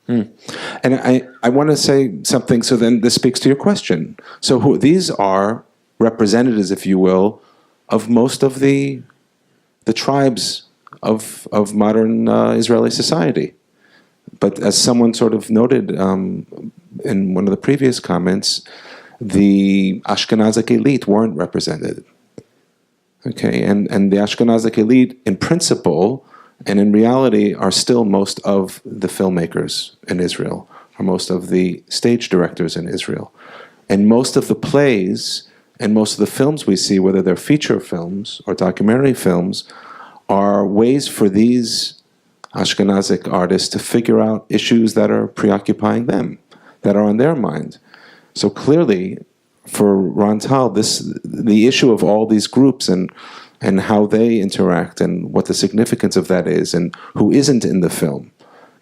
Hmm. And I want to say something, so then this speaks to your question. So these are representatives, if you will, of most of the tribes of modern Israeli society. But as someone sort of noted in one of the previous comments, the Ashkenazic elite weren't represented. Okay, and the Ashkenazic elite, in principle and in reality, are still most of the filmmakers in Israel, are most of the stage directors in Israel. And most of the plays and most of the films we see, whether they're feature films or documentary films, are ways for these Ashkenazic artists to figure out issues that are preoccupying them, that are on their mind. So clearly, for Ron Tal, the issue of all these groups and how they interact and what the significance of that is and who isn't in the film.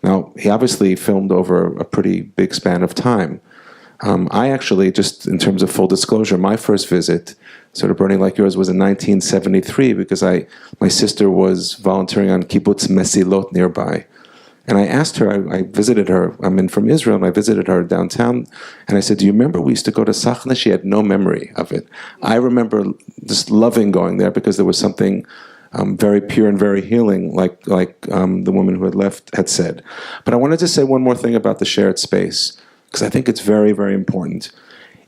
Now, he obviously filmed over a pretty big span of time. I actually, just in terms of full disclosure, my first visit, sort of burning like yours, was in 1973 because my sister was volunteering on Kibbutz Mesilot nearby. And I asked her, I visited her, I'm from Israel, and I visited her downtown, and I said, do you remember we used to go to Sachna? She had no memory of it. I remember just loving going there because there was something very pure and very healing, like the woman who had left had said. But I wanted to say one more thing about the shared space, because I think it's very, very important.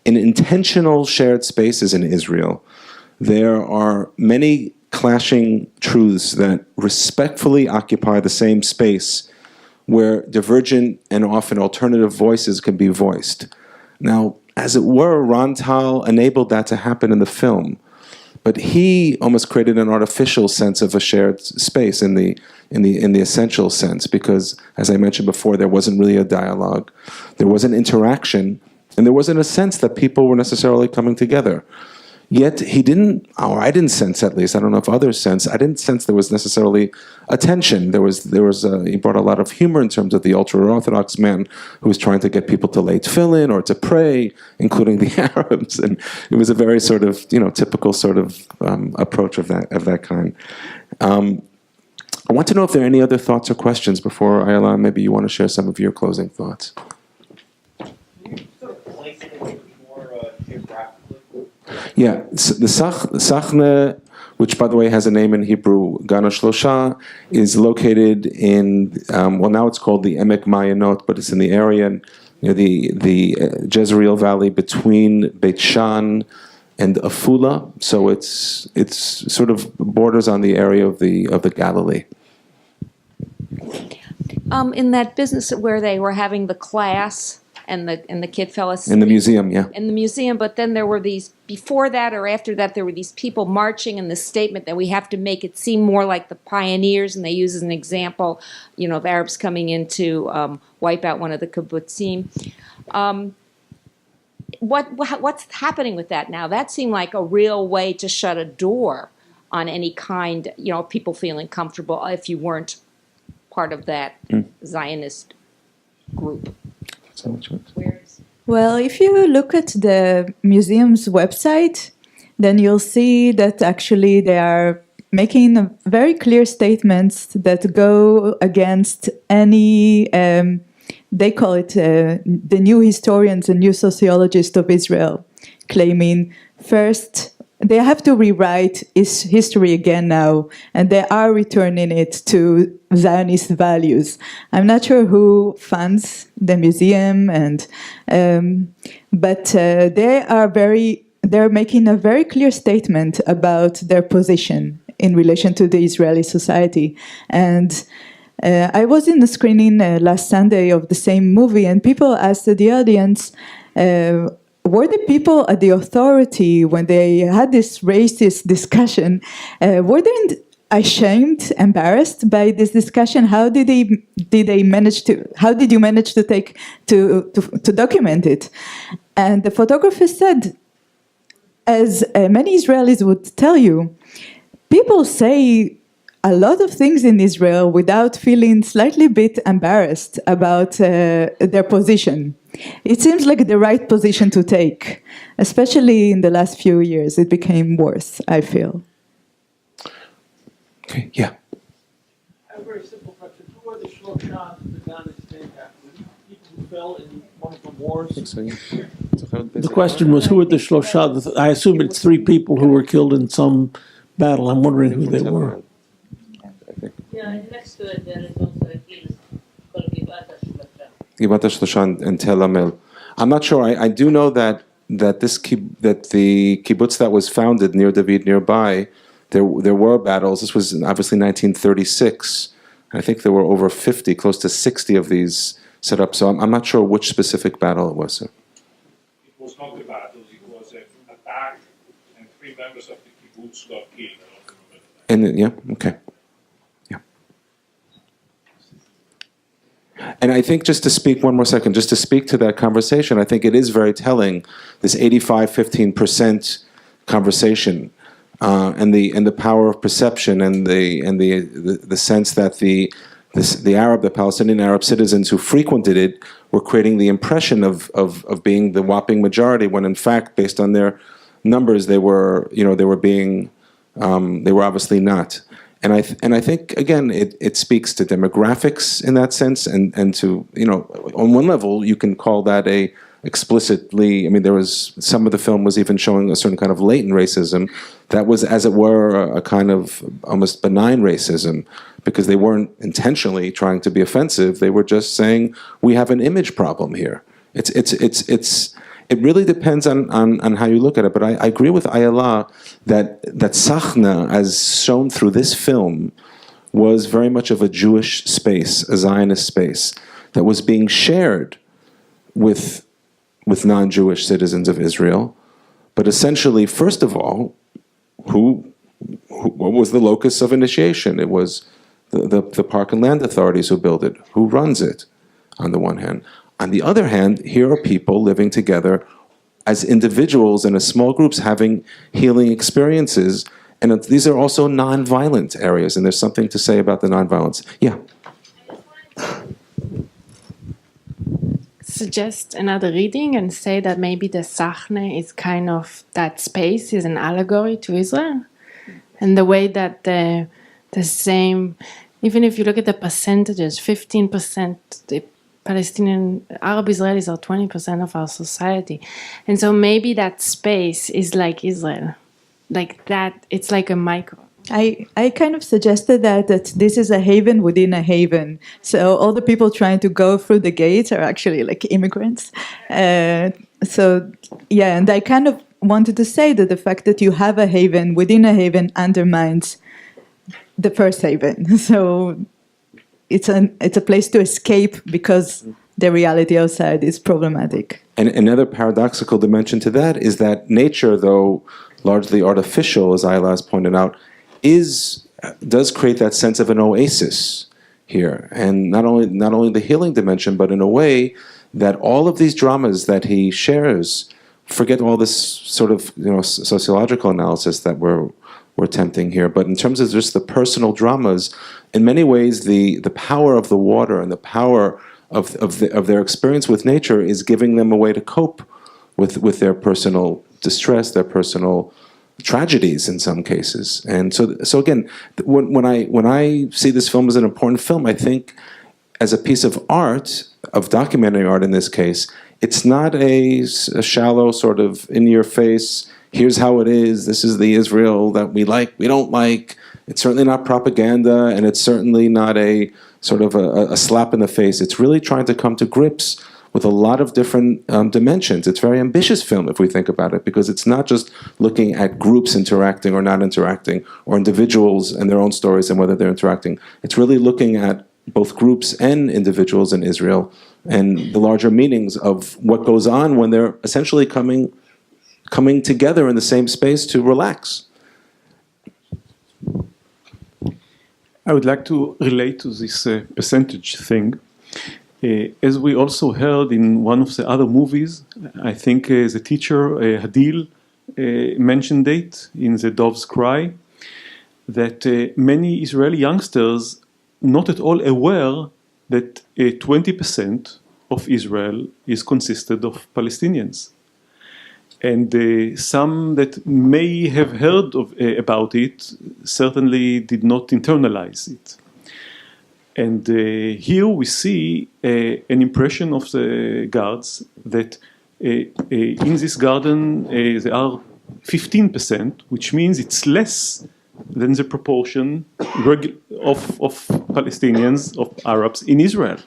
In intentional shared spaces in Israel, there are many clashing truths that respectfully occupy the same space where divergent and often alternative voices can be voiced. Now, as it were, Ron Tal enabled that to happen in the film, but he almost created an artificial sense of a shared space in the essential sense, because, as I mentioned before, there wasn't really a dialogue, there wasn't interaction, and there wasn't a sense that people were necessarily coming together. Yet he didn't, or I didn't sense, at least, I don't know if others sense, I didn't sense there was necessarily a tension. He brought a lot of humor in terms of the ultra-Orthodox man who was trying to get people to lay tefillin or to pray, including the Arabs. And it was a very sort of, typical sort of approach of that kind. I want to know if there are any other thoughts or questions before I allow, maybe you want to share some of your closing thoughts. Yeah, the Sachna, which by the way has a name in Hebrew, Gan HaShlosha, is located in, now it's called the Emek Mayanot, but it's in the area near the Jezreel Valley between Beit Shan and Afula. So it's sort of borders on the area of the Galilee. In that business where they were having the class, and the kid fell asleep. In the museum, yeah. In the museum, but then there were these, before that or after that, there were these people marching in the statement that we have to make it seem more like the pioneers, and they use as an example, of Arabs coming in to wipe out one of the kibbutzim. What's happening with that now? That seemed like a real way to shut a door on any kind, people feeling comfortable if you weren't part of that Zionist group. Well, if you look at the museum's website, then you'll see that actually they are making very clear statements that go against any, they call it the new historians and new sociologists of Israel, claiming first they have to rewrite history again now, and they are returning it to Zionist values. I'm not sure who funds the museum, but they're making a very clear statement about their position in relation to the Israeli society. And I was in the screening last Sunday of the same movie, and people asked the audience, were the people at the authority, when they had this racist discussion, were they ashamed, embarrassed by this discussion? How did you manage to document it? And the photographer said, as many Israelis would tell you, people say a lot of things in Israel without feeling slightly bit embarrassed about their position. It seems like the right position to take, especially in the last few years. It became worse, I feel. Okay, yeah. A very simple question. Who are the Shlosha that the Gan is named after? fell in one of the wars? The question was, who are the Shlosha? I assume it's three people who were killed in some battle. I'm wondering who they were. Yeah, next to it there is also a hill called Givat HaShlosha and Tel Amel. I'm not sure. I do know that the kibbutz that was founded near David nearby, there were battles. This was obviously 1936. I think there were over 50, close to 60 of these set up. So I'm not sure which specific battle it was. It was not a battle. It was an attack, and 3 members of the kibbutz got killed. Okay. And I think just to speak one more second, just to speak to that conversation, I think it is very telling, this 85-15% conversation, and the power of perception, and the sense that the Palestinian Arab citizens who frequented it were creating the impression of being the whopping majority, when in fact, based on their numbers, they were obviously not. And I think again it speaks to demographics in that sense, and to, on one level you can call that a explicitly, there was, some of the film was even showing a certain kind of latent racism that was, as it were, a kind of almost benign racism, because they weren't intentionally trying to be offensive. They were just saying, we have an image problem here. It really depends on how you look at it. But I agree with Ayala that Sachna, as shown through this film, was very much of a Jewish space, a Zionist space, that was being shared with non-Jewish citizens of Israel. But essentially, first of all, what was the locus of initiation? It was the Park and Land authorities who build it, who runs it, on the one hand. On the other hand, here are people living together as individuals and as small groups, having healing experiences, and these are also non-violent areas, and there's something to say about the non-violence. Yeah? Suggest another reading and say that maybe the Sachne is kind of, that space is an allegory to Israel, and the way that the same, even if you look at the percentages, 15%, the Palestinian, Arab Israelis are 20% of our society. And so maybe that space is like Israel. Like that, it's like a micro. I kind of suggested that this is a haven within a haven. So all the people trying to go through the gates are actually like immigrants. And I kind of wanted to say that the fact that you have a haven within a haven undermines the first haven. So it's a place to escape because the reality outside is problematic. And another paradoxical dimension to that is that nature, though largely artificial, as Ayla has pointed out, does create that sense of an oasis here, and not only the healing dimension, but in a way that all of these dramas that he shares, forget all this sort of sociological analysis that we're attempting here, but in terms of just the personal dramas, in many ways the power of the water and the power of their experience with nature is giving them a way to cope with their personal distress, their personal tragedies in some cases. And so again, when I see this film as an important film, I think as a piece of art, of documentary art in this case, it's not a shallow sort of in-your-face, here's how it is, this is the Israel that we like, we don't like. It's certainly not propaganda, and it's certainly not a sort of a slap in the face. It's really trying to come to grips with a lot of different dimensions. It's a very ambitious film if we think about it, because it's not just looking at groups interacting or not interacting, or individuals and their own stories and whether they're interacting. It's really looking at both groups and individuals in Israel and the larger meanings of what goes on when they're essentially coming together in the same space to relax. I would like to relate to this percentage thing. As we also heard in one of the other movies, I think the teacher, Hadil, mentioned it in The Dove's Cry, that many Israeli youngsters not at all aware that 20% of Israel is consisted of Palestinians. And some that may have heard about it certainly did not internalize it. And here we see an impression of the guards that in this garden there are 15%, which means it's less than the proportion of Palestinians, of Arabs in Israel.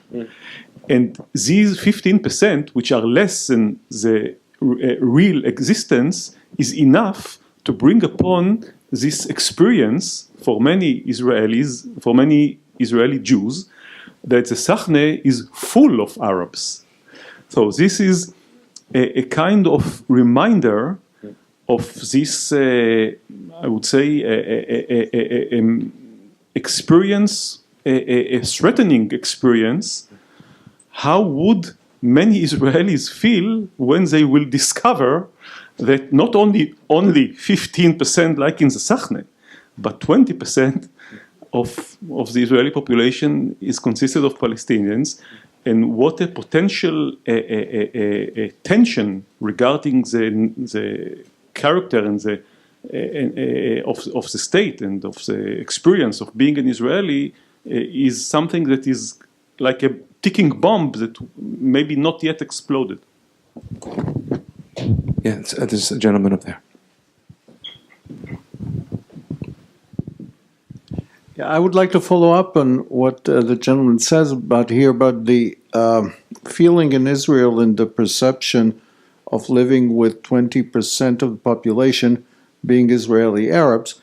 And these 15%, which are less than the real existence, is enough to bring upon this experience for many Israelis, for many Israeli Jews, that the Sachne is full of Arabs. So this is a kind of reminder of this, I would say, experience, a threatening experience. How would many Israelis feel when they will discover that not only 15% like in the Sachne, but 20% of the Israeli population is consisted of Palestinians, and what a potential tension regarding the character and of the state and of the experience of being an Israeli is something that is like a ticking bomb that maybe not yet exploded. Yeah, there's a gentleman up there. Yeah, I would like to follow up on what the gentleman says about the feeling in Israel and the perception of living with 20% of the population being Israeli Arabs.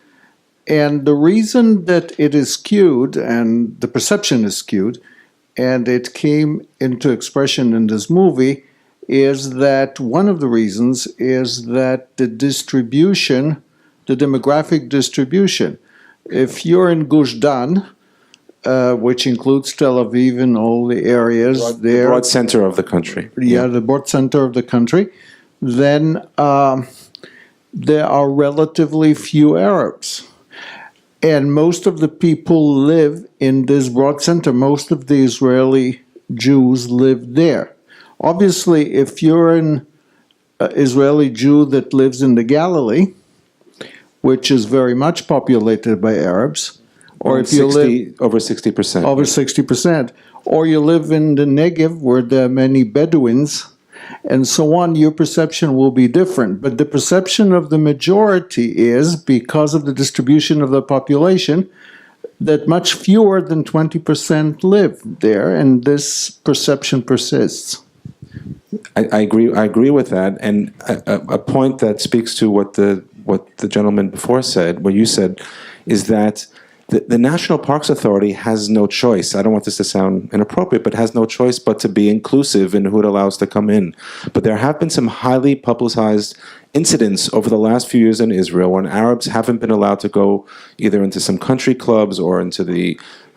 And the reason that it is skewed, and the perception is skewed, and it came into expression in this movie, is that one of the reasons is that the distribution, the demographic distribution. If you're in Gush Dan, which includes Tel Aviv and all the areas there, the broad center of the country. Yeah, the broad center of the country, then there are relatively few Arabs. And most of the people live in this broad center. Most of the Israeli Jews live there. Obviously, if you're an Israeli Jew that lives in the Galilee, which is very much populated by Arabs, or if you live over 60%. over 60%, or you live in the Negev where there are many Bedouins, and so on, your perception will be different. But the perception of the majority is, because of the distribution of the population, that much fewer than 20% live there, and this perception persists. I agree with that, and a point that speaks to what the gentleman before said, what you said, is that the National Parks Authority has no choice. I don't want this to sound inappropriate, but has no choice but to be inclusive in who it allows to come in. But there have been some highly publicized incidents over the last few years in Israel when Arabs haven't been allowed to go either into some country clubs or into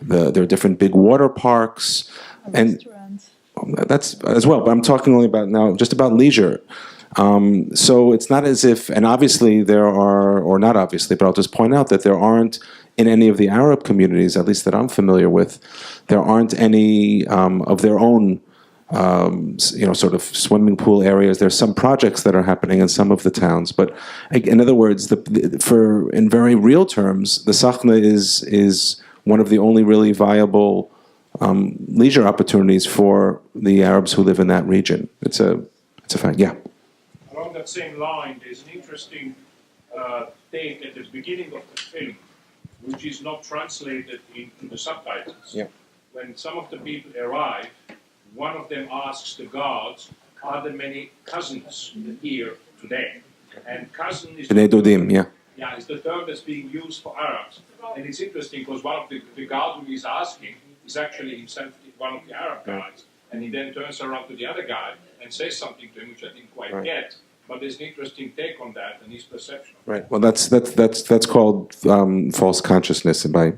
their different big water parks. And that's as well, but I'm talking only about now, just about leisure. So it's not as if, and obviously there are, or not obviously, but I'll just point out that there aren't, in any of the Arab communities, at least that I'm familiar with, there aren't any of their own, sort of swimming pool areas. There's some projects that are happening in some of the towns, but in other words, in very real terms, the Sachna is one of the only really viable leisure opportunities for the Arabs who live in that region. It's a fact. Yeah. Along that same line, there's an interesting take at the beginning of the film, which is not translated into the subtitles. Yeah. When some of the people arrive, one of them asks the guards, "Are there many cousins here today?" And cousin is Bnei Dodim, yeah. Yeah, it's the term that's being used for Arabs. And it's interesting because one of the guard who is asking is actually himself one of the Arab guys. And he then turns around to the other guy and says something to him, which I didn't quite get. But there's an interesting take on that and his perception. Right. Well, that's called false consciousness by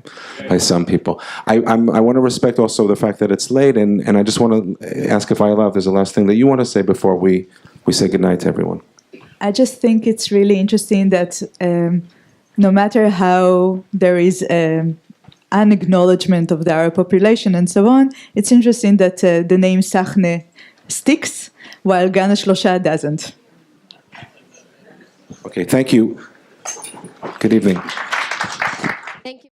some people. I want to respect also the fact that it's late, and I just want to ask if I allow, if there's a last thing that you want to say before we say goodnight to everyone. I just think it's really interesting that no matter how there is an acknowledgement of the Arab population and so on, it's interesting that the name Sachne sticks while Gan HaShlosha doesn't. Okay, thank you. Good evening.